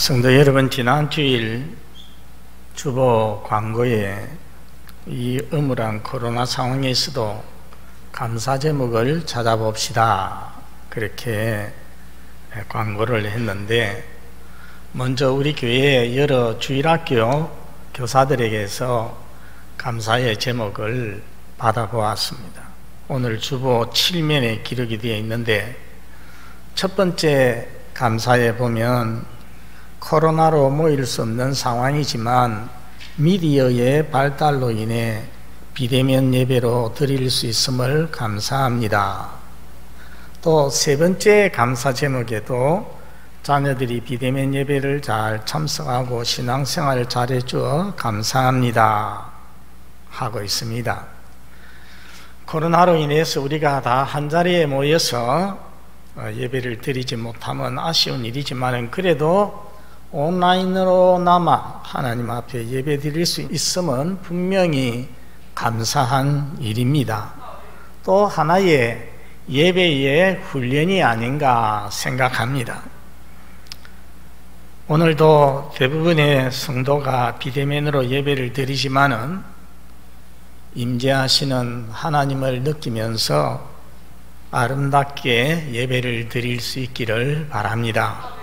성도 여러분, 지난 주일 주보 광고에 이 음울한 코로나 상황에서도 감사 제목을 찾아봅시다, 그렇게 광고를 했는데, 먼저 우리 교회 여러 주일학교 교사들에게서 감사의 제목을 받아보았습니다. 오늘 주보 7면에 기록이 되어 있는데, 첫 번째 감사에 보면 코로나로 모일 수 없는 상황이지만 미디어의 발달로 인해 비대면 예배로 드릴 수 있음을 감사합니다. 또 세 번째 감사 제목에도 자녀들이 비대면 예배를 잘 참석하고 신앙생활을 잘해주어 감사합니다 하고 있습니다. 코로나로 인해서 우리가 다 한자리에 모여서 예배를 드리지 못하면 아쉬운 일이지만, 그래도 온라인으로나마 하나님 앞에 예배 드릴 수 있음은 분명히 감사한 일입니다. 또 하나의 예배의 훈련이 아닌가 생각합니다. 오늘도 대부분의 성도가 비대면으로 예배를 드리지만은 임재하시는 하나님을 느끼면서 아름답게 예배를 드릴 수 있기를 바랍니다.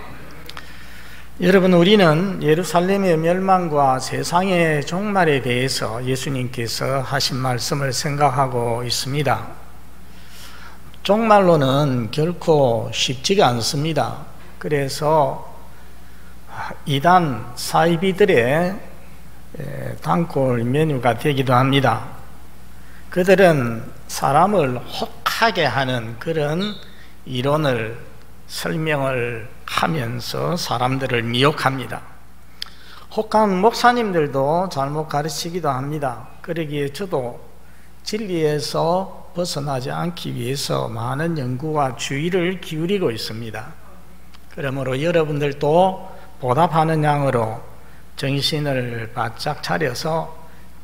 여러분, 우리는 예루살렘의 멸망과 세상의 종말에 대해서 예수님께서 하신 말씀을 생각하고 있습니다. 종말로는 결코 쉽지가 않습니다. 그래서 이단 사이비들의 단골 메뉴가 되기도 합니다. 그들은 사람을 혹하게 하는 그런 이론을 설명을 하면서 사람들을 미혹합니다. 혹한 목사님들도 잘못 가르치기도 합니다. 그러기에 저도 진리에서 벗어나지 않기 위해서 많은 연구와 주의를 기울이고 있습니다. 그러므로 여러분들도 보답하는 양으로 정신을 바짝 차려서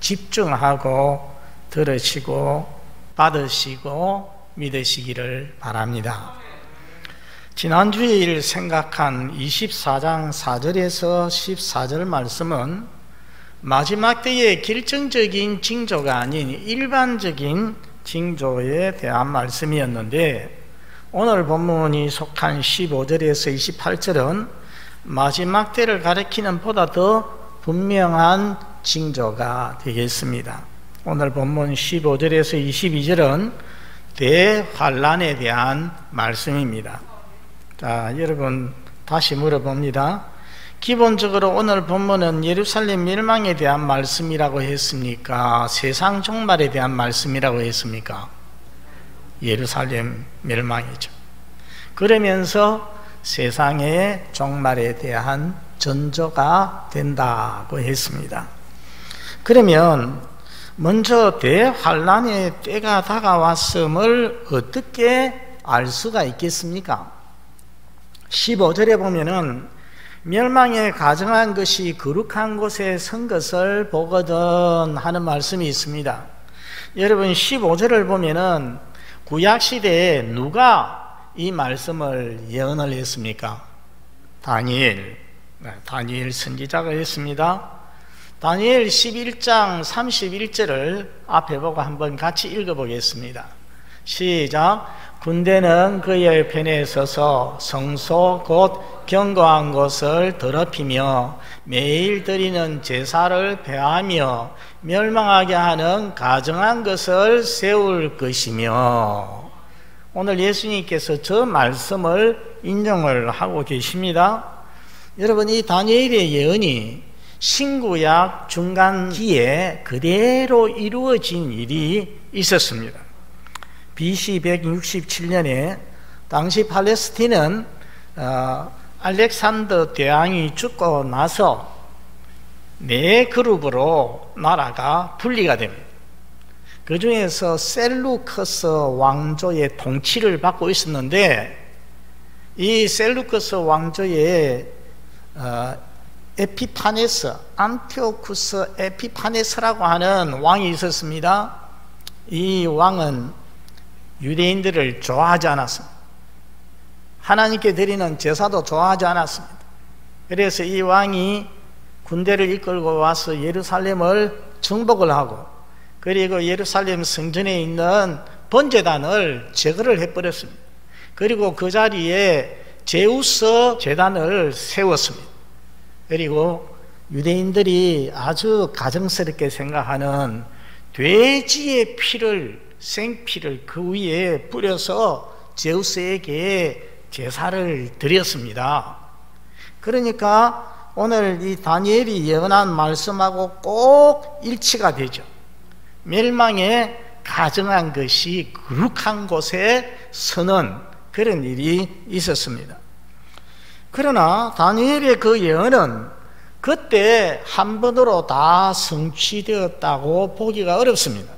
집중하고 들으시고 받으시고 믿으시기를 바랍니다. 지난주일 생각한 24장 4절에서 14절 말씀은 마지막 때의 결정적인 징조가 아닌 일반적인 징조에 대한 말씀이었는데, 오늘 본문이 속한 15절에서 28절은 마지막 때를 가리키는 보다 더 분명한 징조가 되겠습니다. 오늘 본문 15절에서 22절은 대환란에 대한 말씀입니다. 자, 여러분, 다시 물어봅니다. 기본적으로 오늘 본문은 예루살렘 멸망에 대한 말씀이라고 했습니까? 세상 종말에 대한 말씀이라고 했습니까? 예루살렘 멸망이죠. 그러면서 세상의 종말에 대한 전조가 된다고 했습니다. 그러면 먼저 대환란의 때가 다가왔음을 어떻게 알 수가 있겠습니까? 15절에 보면은 멸망에 가정한 것이 거룩한 곳에 선 것을 보거든 하는 말씀이 있습니다. 여러분, 15절을 보면은 구약시대에 누가 이 말씀을 예언을 했습니까? 다니엘 선지자가 했습니다. 다니엘 11장 31절을 앞에 보고 한번 같이 읽어보겠습니다. 시작. 군대는 그의 편에 서서 성소 곧 견고한 곳을 더럽히며 매일 드리는 제사를 폐하며 멸망하게 하는 가증한 것을 세울 것이며. 오늘 예수님께서 저 말씀을 인용을 하고 계십니다. 여러분, 이 다니엘의 예언이 신구약 중간기에 그대로 이루어진 일이 있었습니다. BC 167년에 당시 팔레스틴은 알렉산더 대왕이 죽고 나서 네 그룹으로 나라가 분리가 됩니다. 그 중에서 셀루커스 왕조의 통치를 받고 있었는데, 이 셀루커스 왕조의 안티오쿠스 에피파네스라고 하는 왕이 있었습니다. 이 왕은 유대인들을 좋아하지 않았습니다. 하나님께 드리는 제사도 좋아하지 않았습니다. 그래서 이 왕이 군대를 이끌고 와서 예루살렘을 정복을 하고, 그리고 예루살렘 성전에 있는 번제단을 제거를 해버렸습니다. 그리고 그 자리에 제우스 제단을 세웠습니다. 그리고 유대인들이 아주 가정스럽게 생각하는 돼지의 피를, 생피를 그 위에 뿌려서 제우스에게 제사를 드렸습니다. 그러니까 오늘 이 다니엘이 예언한 말씀하고 꼭 일치가 되죠. 멸망에 가증한 것이 거룩한 곳에 서는 그런 일이 있었습니다. 그러나 다니엘의 그 예언은 그때 한 번으로 다 성취되었다고 보기가 어렵습니다.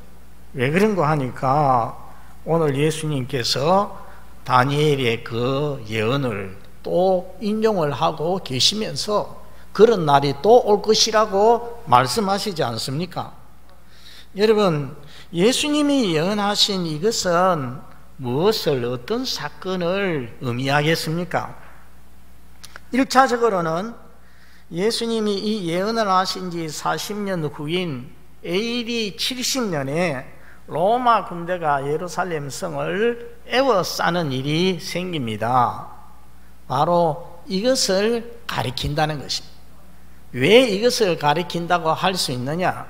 왜 그런가 하니까 오늘 예수님께서 다니엘의 그 예언을 또 인용을 하고 계시면서 그런 날이 또 올 것이라고 말씀하시지 않습니까? 여러분, 예수님이 예언하신 이것은 무엇을, 어떤 사건을 의미하겠습니까? 1차적으로는 예수님이 이 예언을 하신 지 40년 후인 AD 70년에 로마 군대가 예루살렘 성을 에워싸는 일이 생깁니다. 바로 이것을 가리킨다는 것입니다. 왜 이것을 가리킨다고 할 수 있느냐?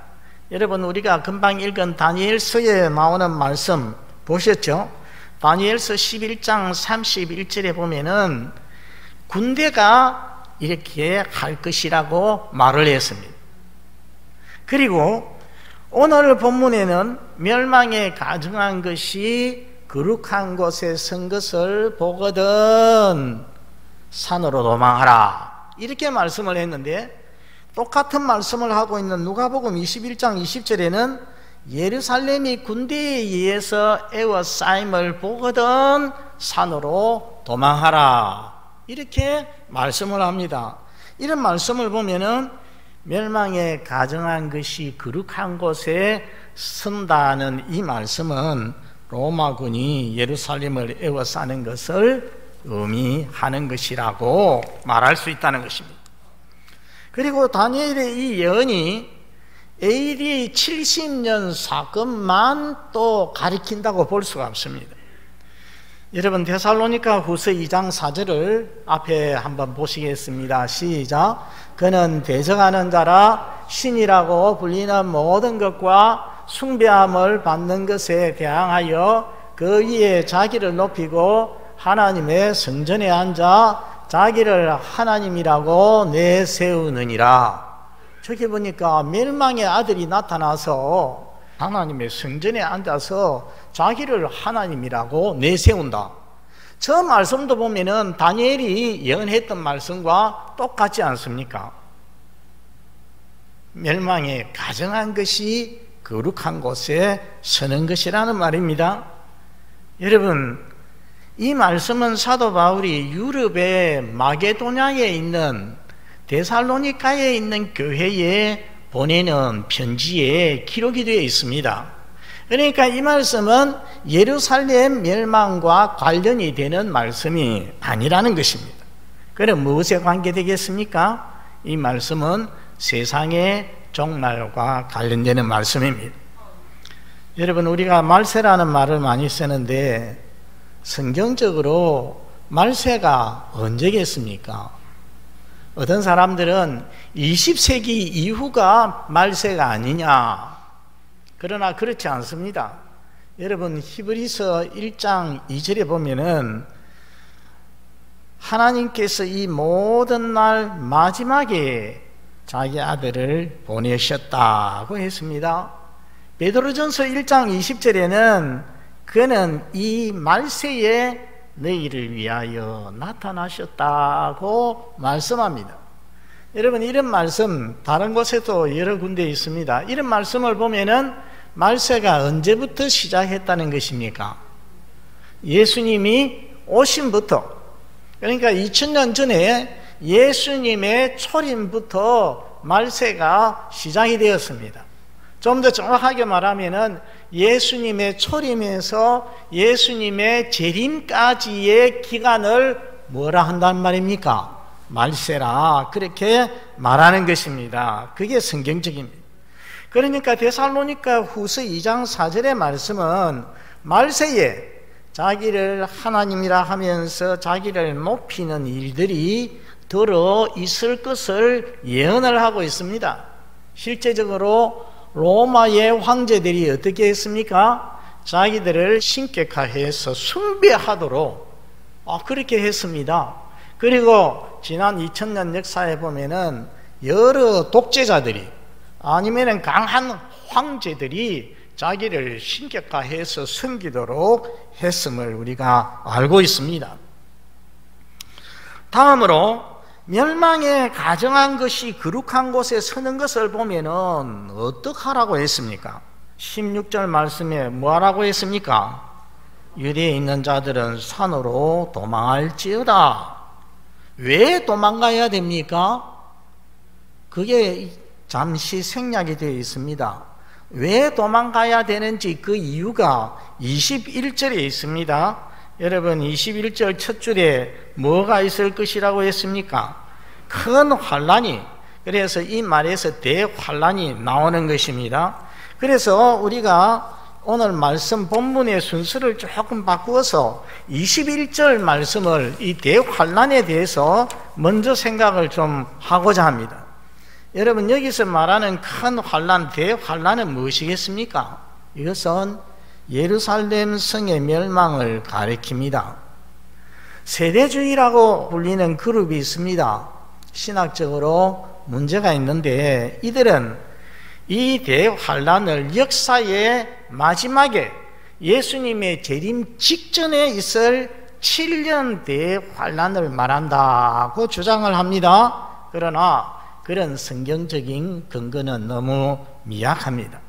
여러분, 우리가 금방 읽은 다니엘서에 나오는 말씀 보셨죠? 다니엘서 11장 31절에 보면은 군대가 이렇게 할 것이라고 말을 했습니다. 그리고 오늘 본문에는 멸망에 가증한 것이 거룩한 곳에 선 것을 보거든 산으로 도망하라, 이렇게 말씀을 했는데, 똑같은 말씀을 하고 있는 누가복음 21장 20절에는 예루살렘이 군대에 의해서 에워싸임을 보거든 산으로 도망하라, 이렇게 말씀을 합니다. 이런 말씀을 보면은 멸망에 가증한 것이 거룩한 곳에 선다는 이 말씀은 로마군이 예루살렘을 에워싸는 것을 의미하는 것이라고 말할 수 있다는 것입니다. 그리고 다니엘의 이 예언이 AD 70년 사건만 또 가리킨다고 볼 수가 없습니다. 여러분, 데살로니가 후서 2장 4절을 앞에 한번 보시겠습니다. 시작. 그는 대적하는 자라 신이라고 불리는 모든 것과 숭배함을 받는 것에 대항하여 그 위에 자기를 높이고 하나님의 성전에 앉아 자기를 하나님이라고 내세우느니라. 저기 보니까 멸망의 아들이 나타나서 하나님의 성전에 앉아서 자기를 하나님이라고 내세운다. 저 말씀도 보면은 다니엘이 예언했던 말씀과 똑같지 않습니까? 멸망에 가증한 것이 거룩한 곳에 서는 것이라는 말입니다. 여러분, 이 말씀은 사도 바울이 유럽의 마게도냐에 있는 데살로니가에 있는 교회에 보내는 편지에 기록이 되어 있습니다. 그러니까 이 말씀은 예루살렘 멸망과 관련이 되는 말씀이 아니라는 것입니다. 그럼 무엇에 관계되겠습니까? 이 말씀은 세상의 종말과 관련되는 말씀입니다. 여러분, 우리가 말세라는 말을 많이 쓰는데 성경적으로 말세가 언제겠습니까? 어떤 사람들은 20세기 이후가 말세가 아니냐. 그러나 그렇지 않습니다. 여러분, 히브리서 1장 2절에 보면은 하나님께서 이 모든 날 마지막에 자기 아들을 보내셨다고 했습니다. 베드로전서 1장 20절에는 그는 이 말세에 너희를 위하여 나타나셨다고 말씀합니다. 여러분, 이런 말씀 다른 곳에도 여러 군데 있습니다. 이런 말씀을 보면은 말세가 언제부터 시작했다는 것입니까? 예수님이 오심부터, 그러니까 2000년 전에 예수님의 초림부터 말세가 시작이 되었습니다. 좀 더 정확하게 말하면은 예수님의 초림에서 예수님의 재림까지의 기간을 뭐라 한단 말입니까? 말세라 그렇게 말하는 것입니다. 그게 성경적입니다. 그러니까 데살로니가 후서 2장 4절의 말씀은 말세에 자기를 하나님이라 하면서 자기를 높이는 일들이 더러 있을 것을 예언을 하고 있습니다. 실제적으로 로마의 황제들이 어떻게 했습니까? 자기들을 신격화해서 숭배하도록 그렇게 했습니다. 그리고 지난 2000년 역사에 보면은 여러 독재자들이 아니면은 강한 황제들이 자기를 신격화해서 섬기도록 했음을 우리가 알고 있습니다. 다음으로 멸망에 가정한 것이 거룩한 곳에 서는 것을 보면은 어떡하라고 했습니까? 16절 말씀에 뭐라고 했습니까? 유대에 있는 자들은 산으로 도망할지어다. 왜 도망가야 됩니까? 그게 잠시 생략이 되어 있습니다. 왜 도망가야 되는지 그 이유가 21절에 있습니다. 여러분 21절 첫 줄에 뭐가 있을 것이라고 했습니까? 큰 환란이, 그래서 이 말에서 대환란이 나오는 것입니다. 그래서 우리가 오늘 말씀 본문의 순서를 조금 바꾸어서 21절 말씀을 이 대환란에 대해서 먼저 생각을 좀 하고자 합니다. 여러분 여기서 말하는 큰 환란, 대환란은 무엇이겠습니까? 이것은 예루살렘 성의 멸망을 가리킵니다. 세대주의라고 불리는 그룹이 있습니다. 신학적으로 문제가 있는데 이들은 이 대환란을 역사의 마지막에 예수님의 재림 직전에 있을 7년 대환란을 말한다고 주장을 합니다. 그러나 그런 성경적인 근거는 너무 미약합니다.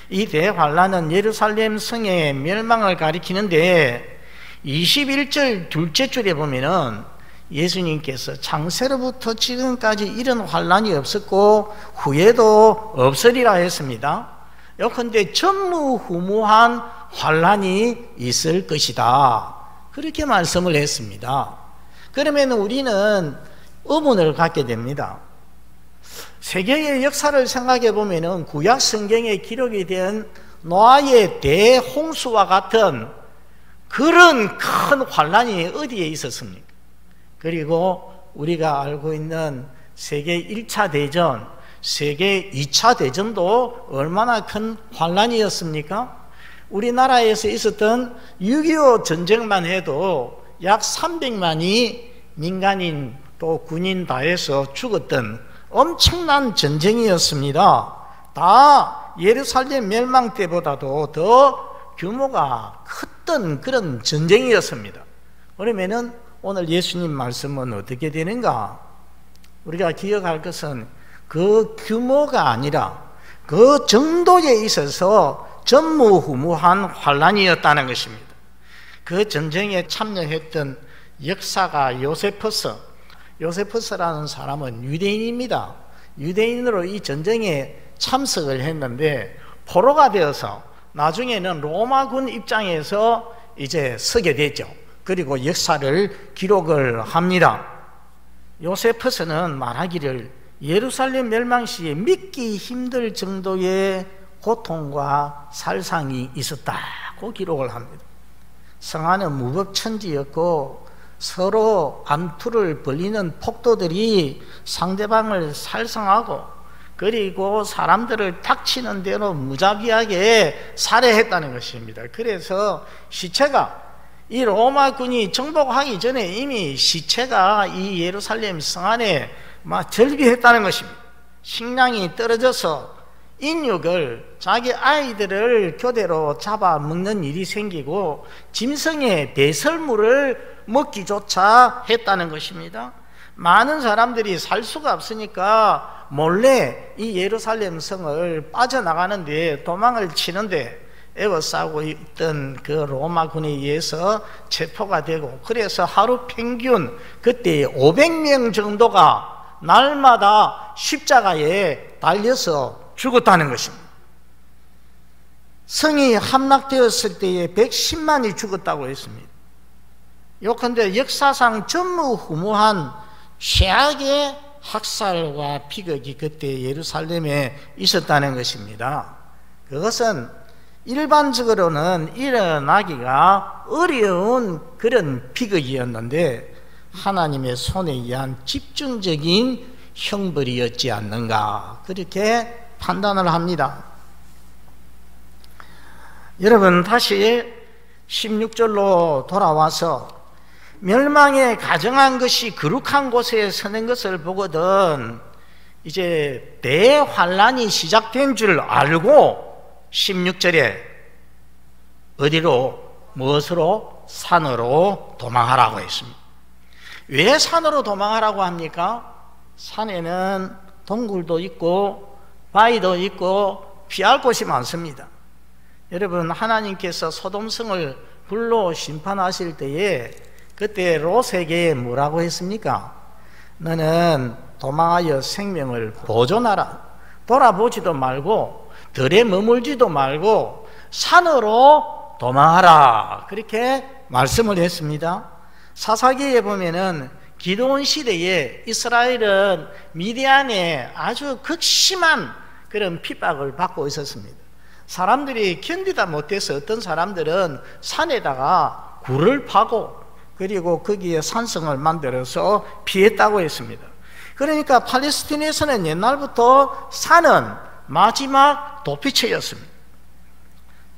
이 대환란은 예루살렘 성의 멸망을 가리키는데 21절 둘째 줄에 보면은 예수님께서 창세로부터 지금까지 이런 환란이 없었고 후에도 없으리라 했습니다. 요컨대 전무후무한 환란이 있을 것이다, 그렇게 말씀을 했습니다. 그러면 우리는 의문을 갖게 됩니다. 세계의 역사를 생각해 보면은 구약 성경에 기록이 된 노아의 대홍수와 같은 그런 큰 환란이 어디에 있었습니까? 그리고 우리가 알고 있는 세계 1차 대전, 세계 2차 대전도 얼마나 큰 환란이었습니까? 우리나라에서 있었던 6.25 전쟁만 해도 약 300만이 민간인 또 군인 다 해서 죽었던 엄청난 전쟁이었습니다. 다 예루살렘 멸망 때보다도 더 규모가 컸던 그런 전쟁이었습니다. 그러면은 오늘 예수님 말씀은 어떻게 되는가? 우리가 기억할 것은 그 규모가 아니라 그 정도에 있어서 전무후무한 환란이었다는 것입니다. 그 전쟁에 참여했던 역사가 요세푸스라는 사람은 유대인입니다. 유대인으로 이 전쟁에 참석을 했는데 포로가 되어서 나중에는 로마군 입장에서 이제 서게 되죠. 그리고 역사를 기록을 합니다. 요세푸스는 말하기를 예루살렘 멸망 시에 믿기 힘들 정도의 고통과 살상이 있었다고 기록을 합니다. 성안은 무법천지였고 서로 암투를 벌이는 폭도들이 상대방을 살상하고 그리고 사람들을 닥치는 대로 무자비하게 살해했다는 것입니다. 그래서 시체가 이 로마군이 정복하기 전에 이미 시체가 이 예루살렘 성 안에 막 절비했다는 것입니다. 식량이 떨어져서 인육을 자기 아이들을 교대로 잡아먹는 일이 생기고 짐승의 배설물을 먹기조차 했다는 것입니다. 많은 사람들이 살 수가 없으니까 몰래 이 예루살렘 성을 빠져나가는데 도망을 치는데 에워싸고 있던 그 로마군에 의해서 체포가 되고 그래서 하루 평균 그때 500명 정도가 날마다 십자가에 달려서 죽었다는 것입니다. 성이 함락되었을 때에 110만이 죽었다고 했습니다. 요컨대 역사상 전무후무한 최악의 학살과 비극이 그때 예루살렘에 있었다는 것입니다. 그것은 일반적으로는 일어나기가 어려운 그런 비극이었는데 하나님의 손에 의한 집중적인 형벌이었지 않는가, 그렇게 판단을 합니다. 여러분, 다시 16절로 돌아와서 멸망에 가정한 것이 거룩한 곳에 서는 것을 보거든 이제 대환란이 시작된 줄 알고 16절에 어디로, 무엇으로? 산으로 도망하라고 했습니다. 왜 산으로 도망하라고 합니까? 산에는 동굴도 있고 바위도 있고 피할 곳이 많습니다. 여러분, 하나님께서 소돔성을 불로 심판하실 때에 그때 롯에게 뭐라고 했습니까? 너는 도망하여 생명을 보존하라. 돌아보지도 말고 들에 머물지도 말고 산으로 도망하라. 그렇게 말씀을 했습니다. 사사기에 보면은 기드온 시대에 이스라엘은 미디안에 아주 극심한 그런 핍박을 받고 있었습니다. 사람들이 견디다 못해서 어떤 사람들은 산에다가 굴을 파고 그리고 거기에 산성을 만들어서 피했다고 했습니다. 그러니까 팔레스틴에서는 옛날부터 산은 마지막 도피처였습니다.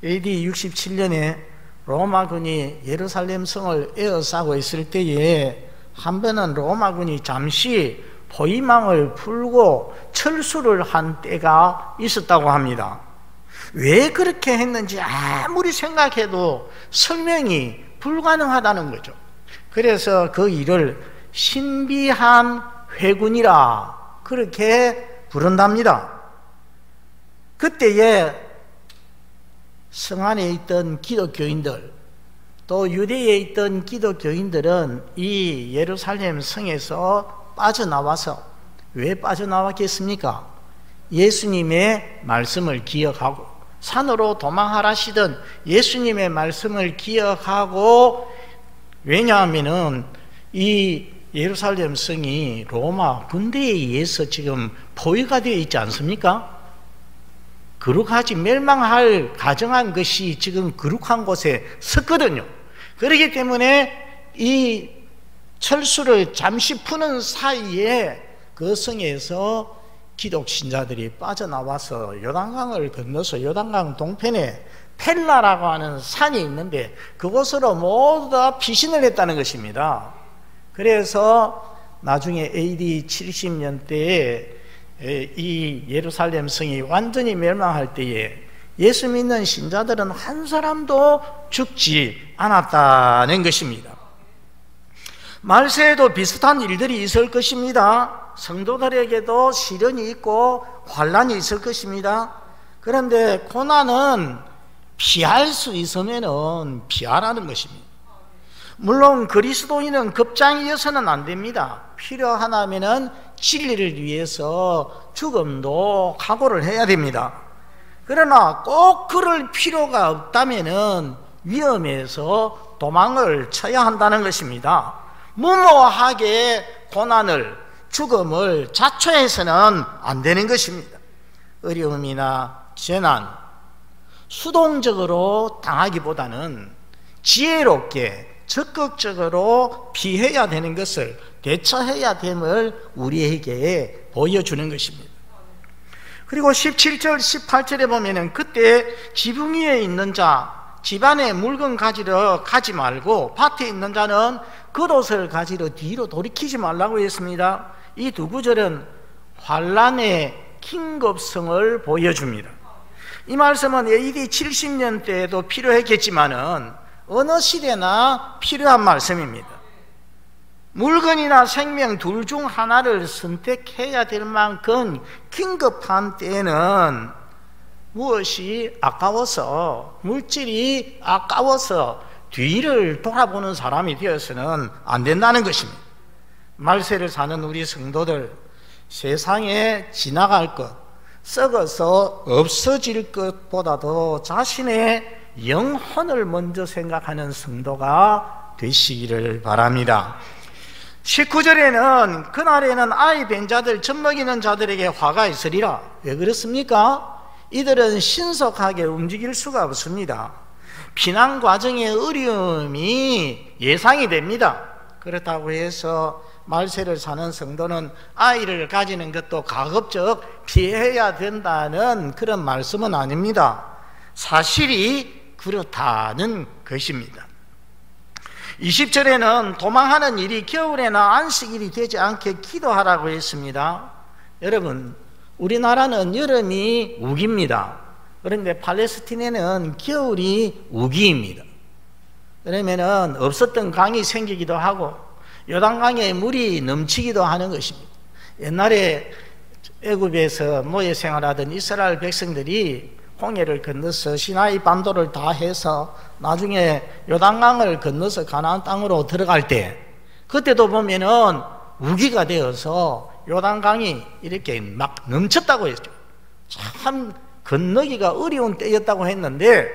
AD 67년에 로마군이 예루살렘 성을 에워싸고 있을 때에 한 번은 로마군이 잠시 포위망을 풀고 철수를 한 때가 있었다고 합니다. 왜 그렇게 했는지 아무리 생각해도 설명이 불가능하다는 거죠. 그래서 그 일을 신비한 회군이라 그렇게 부른답니다. 그때에 성 안에 있던 기독교인들, 또 유대에 있던 기독교인들은 이 예루살렘 성에서 빠져나와서, 왜 빠져나왔겠습니까? 예수님의 말씀을 기억하고 산으로 도망하라시던 예수님의 말씀을 기억하고, 왜냐하면은 이 예루살렘 성이 로마 군대에 의해서 지금 포위가 되어 있지 않습니까? 거룩하지 멸망할 가정한 것이 지금 거룩한 곳에 섰거든요. 그렇기 때문에 이 철수를 잠시 푸는 사이에 그 성에서 기독 신자들이 빠져나와서 요단강을 건너서 요단강 동편에 펠라라고 하는 산이 있는데 그곳으로 모두 다 피신을 했다는 것입니다. 그래서 나중에 AD 70년대에 이 예루살렘 성이 완전히 멸망할 때에 예수 믿는 신자들은 한 사람도 죽지 않았다는 것입니다. 말세에도 비슷한 일들이 있을 것입니다. 성도들에게도 시련이 있고 환란이 있을 것입니다. 그런데 고난은 피할 수 있으면 피하라는 것입니다. 물론 그리스도인은 급장이어서는 안 됩니다. 필요하다면 진리를 위해서 죽음도 각오를 해야 됩니다. 그러나 꼭 그럴 필요가 없다면 위험해서 도망을 쳐야 한다는 것입니다. 무모하게 고난을, 죽음을 자초해서는 안 되는 것입니다. 어려움이나 재난, 수동적으로 당하기보다는 지혜롭게 적극적으로 피해야 되는 것을, 대처해야 됨을 우리에게 보여주는 것입니다. 그리고 17절 18절에 보면은 그때 지붕 위에 있는 자, 집안에 물건 가지러 가지 말고 밭에 있는 자는 겉옷을 가지러 뒤로 돌이키지 말라고 했습니다. 이 두 구절은 환란의 긴급성을 보여줍니다. 이 말씀은 AD 70년 때에도 필요했겠지만은 어느 시대나 필요한 말씀입니다. 물건이나 생명 둘 중 하나를 선택해야 될 만큼 긴급한 때에는 무엇이 아까워서, 물질이 아까워서 뒤를 돌아보는 사람이 되어서는 안 된다는 것입니다. 말세를 사는 우리 성도들, 세상에 지나갈 것, 썩어서 없어질 것보다도 자신의 영혼을 먼저 생각하는 성도가 되시기를 바랍니다. 19절에는 그날에는 아이 뵌 자들 젖 먹이는 자들에게 화가 있으리라. 왜 그렇습니까? 이들은 신속하게 움직일 수가 없습니다. 피난 과정의 어려움이 예상이 됩니다. 그렇다고 해서 말세를 사는 성도는 아이를 가지는 것도 가급적 피해야 된다는 그런 말씀은 아닙니다. 사실이 그렇다는 것입니다. 20절에는 도망하는 일이 겨울에나 안식일이 되지 않게 기도하라고 했습니다. 여러분, 우리나라는 여름이 우기입니다. 그런데 팔레스틴에는 겨울이 우기입니다. 그러면은 없었던 강이 생기기도 하고 요단강에 물이 넘치기도 하는 것입니다. 옛날에 애굽에서 노예 생활하던 이스라엘 백성들이 홍해를 건너서 시나이 반도를 다 해서 나중에 요단강을 건너서 가나안 땅으로 들어갈 때, 그때도 보면은 우기가 되어서 요단강이 이렇게 막 넘쳤다고 했죠. 참 건너기가 어려운 때였다고 했는데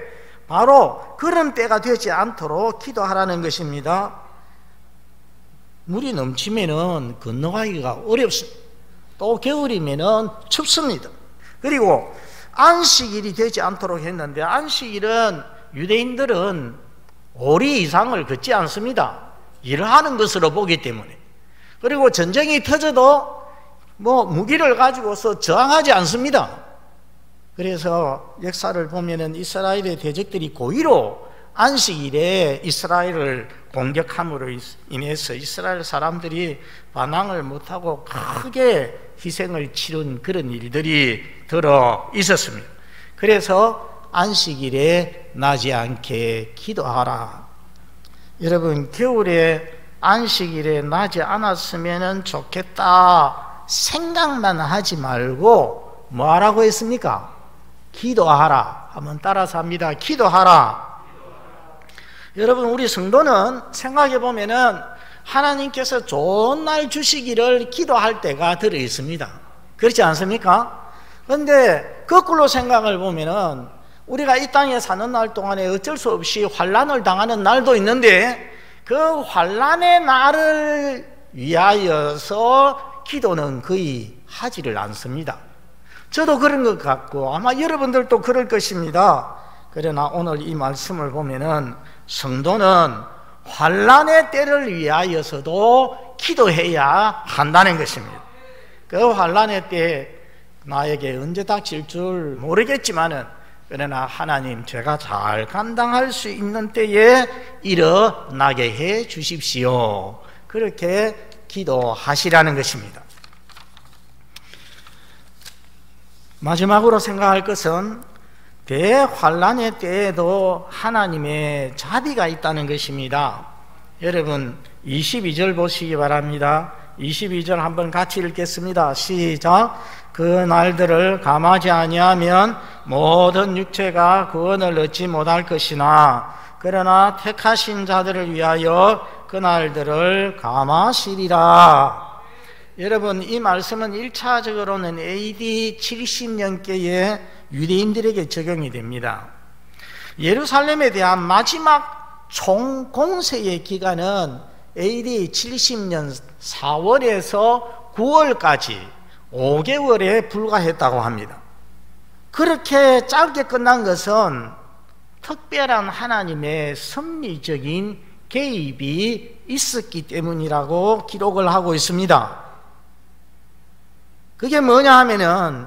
바로 그런 때가 되지 않도록 기도하라는 것입니다. 물이 넘치면은 건너가기가 어렵습니다. 또 겨울이면은 춥습니다. 그리고 안식일이 되지 않도록 했는데, 안식일은 유대인들은 오리 이상을 걷지 않습니다. 일을 하는 것으로 보기 때문에. 그리고 전쟁이 터져도 무기를 가지고서 저항하지 않습니다. 그래서 역사를 보면은 이스라엘의 대적들이 고의로 안식일에 이스라엘을 공격함으로 인해서 이스라엘 사람들이 반항을 못하고 크게 희생을 치른 그런 일들이 들어 있었습니다. 그래서 안식일에 나지 않게 기도하라. 여러분, 겨울에 안식일에 나지 않았으면 좋겠다 생각만 하지 말고 뭐 하라고 했습니까? 기도하라. 한번 따라서 합니다. 기도하라. 여러분, 우리 성도는 생각해 보면은 하나님께서 좋은 날 주시기를 기도할 때가 들어 있습니다. 그렇지 않습니까? 그런데 거꾸로 생각을 보면은 우리가 이 땅에 사는 날 동안에 어쩔 수 없이 환난을 당하는 날도 있는데 그 환난의 날을 위하여서 기도는 거의 하지를 않습니다. 저도 그런 것 같고 아마 여러분들도 그럴 것입니다. 그러나 오늘 이 말씀을 보면은 성도는 환난의 때를 위하여서도 기도해야 한다는 것입니다. 그 환난의 때 나에게 언제 닥칠 줄 모르겠지만은 그러나 하나님, 제가 잘 감당할 수 있는 때에 일어나게 해 주십시오. 그렇게 기도하시라는 것입니다. 마지막으로 생각할 것은 대환난의 때에도 하나님의 자비가 있다는 것입니다. 여러분, 22절 보시기 바랍니다. 22절 한번 같이 읽겠습니다. 시작. 그 날들을 감하지 아니하면 모든 육체가 구원을 얻지 못할 것이나 그러나 택하신 자들을 위하여 그 날들을 감하시리라. 여러분, 이 말씀은 1차적으로는 AD 70년께의 유대인들에게 적용이 됩니다. 예루살렘에 대한 마지막 총공세의 기간은 AD 70년 4월에서 9월까지 5개월에 불과했다고 합니다. 그렇게 짧게 끝난 것은 특별한 하나님의 섭리적인 개입이 있었기 때문이라고 기록을 하고 있습니다. 그게 뭐냐 하면은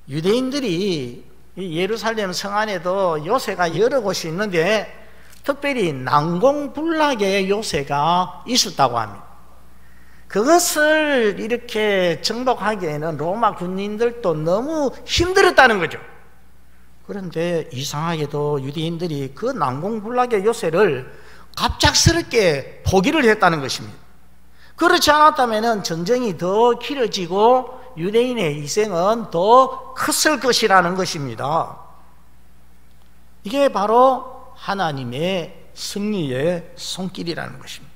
유대인들이 예루살렘 성 안에도 요새가 여러 곳이 있는데 특별히 난공불락의 요새가 있었다고 합니다. 그것을 이렇게 정복하기에는 로마 군인들도 너무 힘들었다는 거죠. 그런데 이상하게도 유대인들이 그 난공불락의 요새를 갑작스럽게 포기를 했다는 것입니다. 그렇지 않았다면 전쟁이 더 길어지고 유대인의 희생은 더 컸을 것이라는 것입니다. 이게 바로 하나님의 승리의 손길이라는 것입니다.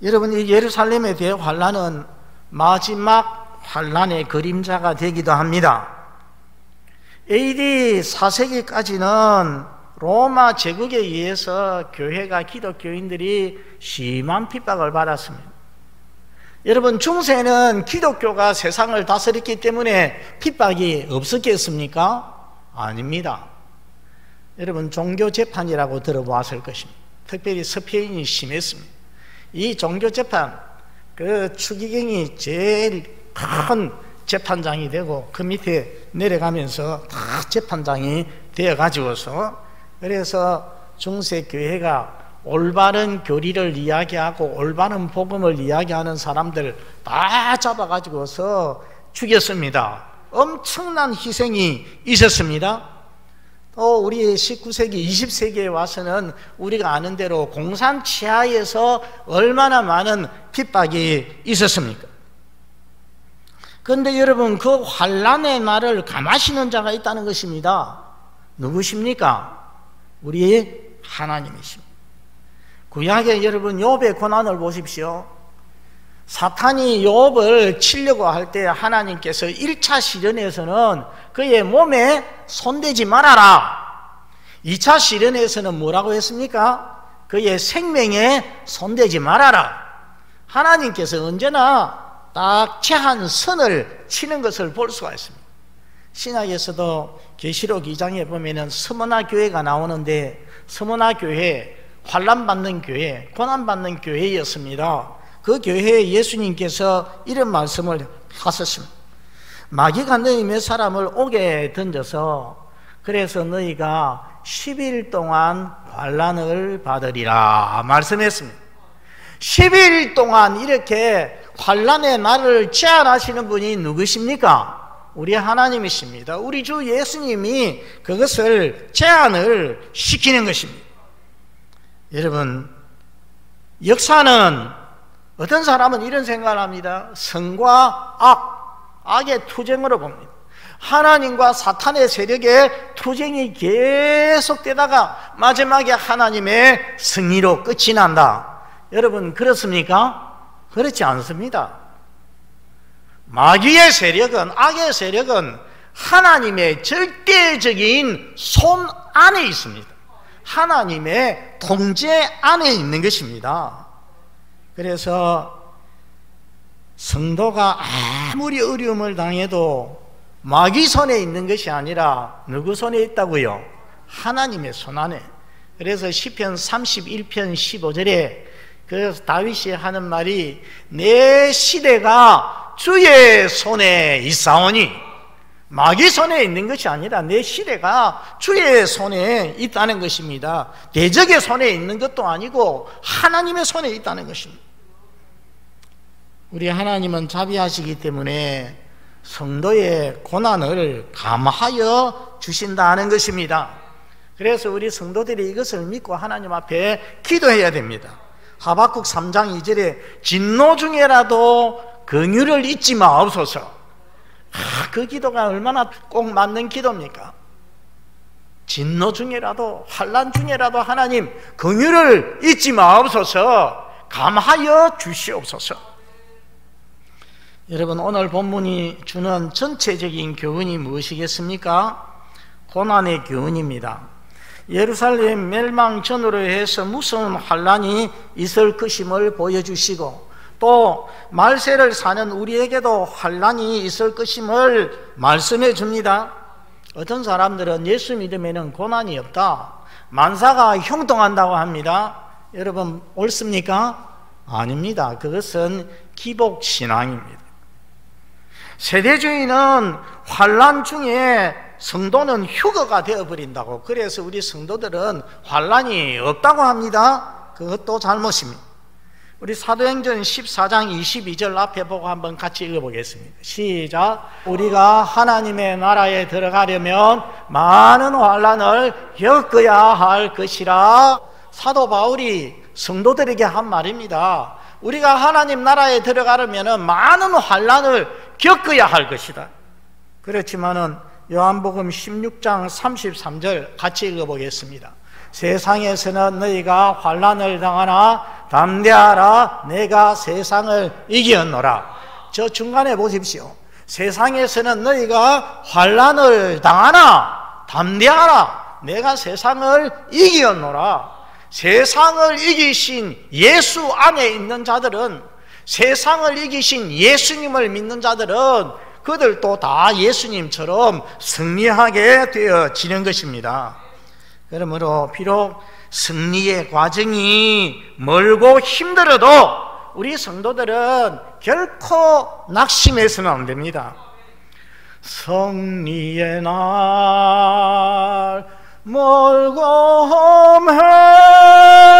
여러분, 이 예루살렘에 대한 환난은 마지막 환난의 그림자가 되기도 합니다. AD 4세기까지는 로마 제국에 의해서 교회가, 기독교인들이 심한 핍박을 받았습니다. 여러분, 중세는 기독교가 세상을 다스렸기 때문에 핍박이 없었겠습니까? 아닙니다. 여러분, 종교재판이라고 들어보았을 것입니다. 특별히 스페인이 심했습니다. 이 종교재판, 그 추기경이 제일 큰 재판장이 되고 그 밑에 내려가면서 다 재판장이 되어가지고서, 그래서 중세 교회가 올바른 교리를 이야기하고 올바른 복음을 이야기하는 사람들 다 잡아가지고서 죽였습니다. 엄청난 희생이 있었습니다. 또 우리 19세기, 20세기에 와서는 우리가 아는 대로 공산 치하에서 얼마나 많은 핍박이 있었습니까? 그런데 여러분, 그 환난의 날을 감하시는 자가 있다는 것입니다. 누구십니까? 우리 하나님이십니다. 구약에 여러분 욥의 고난을 보십시오. 사탄이 욥을 치려고 할 때 하나님께서 1차 시련에서는 그의 몸에 손대지 말아라. 2차 시련에서는 뭐라고 했습니까? 그의 생명에 손대지 말아라. 하나님께서 언제나 딱 제한 선을 치는 것을 볼 수가 있습니다. 신약에서도 계시록 2장에 보면은 스무나 교회가 나오는데, 스무나 교회, 환난받는 교회, 고난받는 교회였습니다. 그 교회에 예수님께서 이런 말씀을 하셨습니다. 마귀가 너희 몇 사람을 옥에 던져서 그래서 너희가 10일 동안 환난을 받으리라 말씀했습니다. 10일 동안 이렇게 환난의 날을 제한하시는 분이 누구십니까? 우리 하나님이십니다. 우리 주 예수님이 그것을 제한을 시키는 것입니다. 여러분, 역사는 어떤 사람은 이런 생각을 합니다. 선과 악의 투쟁으로 봅니다. 하나님과 사탄의 세력의 투쟁이 계속되다가 마지막에 하나님의 승리로 끝이 난다. 여러분, 그렇습니까? 그렇지 않습니다. 마귀의 세력은, 악의 세력은 하나님의 절대적인 손 안에 있습니다. 하나님의 통제 안에 있는 것입니다. 그래서 성도가 아무리 어려움을 당해도 마귀 손에 있는 것이 아니라 누구 손에 있다고요? 하나님의 손 안에. 그래서 시편 31편 15절에 그 다윗이 하는 말이 내 시대가 주의 손에 있사오니, 마귀 손에 있는 것이 아니라 내 시대가 주의 손에 있다는 것입니다. 대적의 손에 있는 것도 아니고 하나님의 손에 있다는 것입니다. 우리 하나님은 자비하시기 때문에 성도의 고난을 감하여 주신다는 것입니다. 그래서 우리 성도들이 이것을 믿고 하나님 앞에 기도해야 됩니다. 하박국 3장 2절에 진노 중에라도 긍휼을 잊지 마옵소서. 그 기도가 얼마나 꼭 맞는 기도입니까? 진노 중에라도, 환난 중에라도 하나님 긍휼을 잊지 마옵소서, 감하여 주시옵소서. 여러분, 오늘 본문이 주는 전체적인 교훈이 무엇이겠습니까? 고난의 교훈입니다. 예루살렘 멸망 전으로 해서 무서운 환난이 있을 것임을 보여주시고, 또 말세를 사는 우리에게도 환난이 있을 것임을 말씀해 줍니다. 어떤 사람들은 예수 믿으면 고난이 없다, 만사가 형통한다고 합니다. 여러분, 옳습니까? 아닙니다. 그것은 기복신앙입니다. 세대주의는 환난 중에 성도는 휴거가 되어버린다고, 그래서 우리 성도들은 환난이 없다고 합니다. 그것도 잘못입니다. 우리 사도행전 14장 22절 앞에 보고 한번 같이 읽어보겠습니다. 시작. 우리가 하나님의 나라에 들어가려면 많은 환난을 겪어야 할 것이라. 사도 바울이 성도들에게 한 말입니다. 우리가 하나님 나라에 들어가려면 많은 환난을 겪어야 할 것이다. 그렇지만은 요한복음 16장 33절 같이 읽어보겠습니다. 세상에서는 너희가 환난을 당하나 담대하라, 내가 세상을 이겼노라. 저 중간에 보십시오. 세상에서는 너희가 환난을 당하나 담대하라, 내가 세상을 이기었노라. 세상을 이기신 예수 안에 있는 자들은, 세상을 이기신 예수님을 믿는 자들은 그들도 다 예수님처럼 승리하게 되어지는 것입니다. 그러므로 비록 승리의 과정이 멀고 힘들어도 우리 성도들은 결코 낙심해서는 안 됩니다. 승리의 날 멀고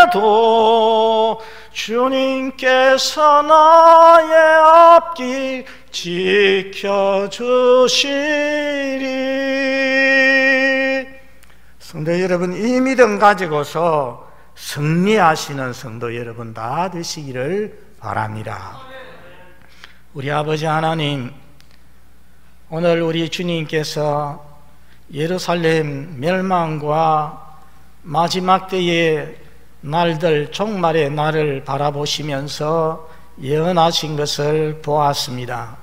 험해도 주님께서 나의 앞길 지켜주시리. 성도 여러분, 이 믿음 가지고서 승리하시는 성도 여러분 다 되시기를 바랍니다. 우리 아버지 하나님, 오늘 우리 주님께서 예루살렘 멸망과 마지막 때의 날들, 종말의 날을 바라보시면서 예언하신 것을 보았습니다.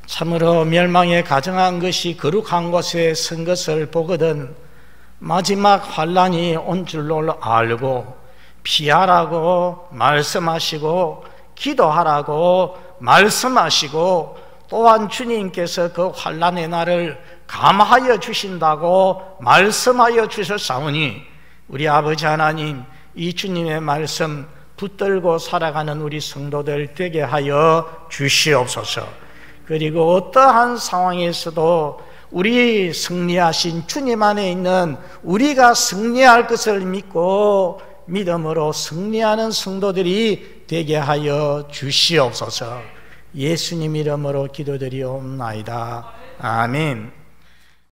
참으로 멸망에 가정한 것이 거룩한 곳에 선 것을 보거든 마지막 환란이 온 줄로 알고 피하라고 말씀하시고 기도하라고 말씀하시고, 또한 주님께서 그 환란의 날을 감하여 주신다고 말씀하여 주셨사오니 우리 아버지 하나님, 이 주님의 말씀 붙들고 살아가는 우리 성도들 되게 하여 주시옵소서. 그리고 어떠한 상황에서도 우리 승리하신 주님 안에 있는 우리가 승리할 것을 믿고 믿음으로 승리하는 성도들이 되게 하여 주시옵소서. 예수님 이름으로 기도드리옵나이다. 아멘.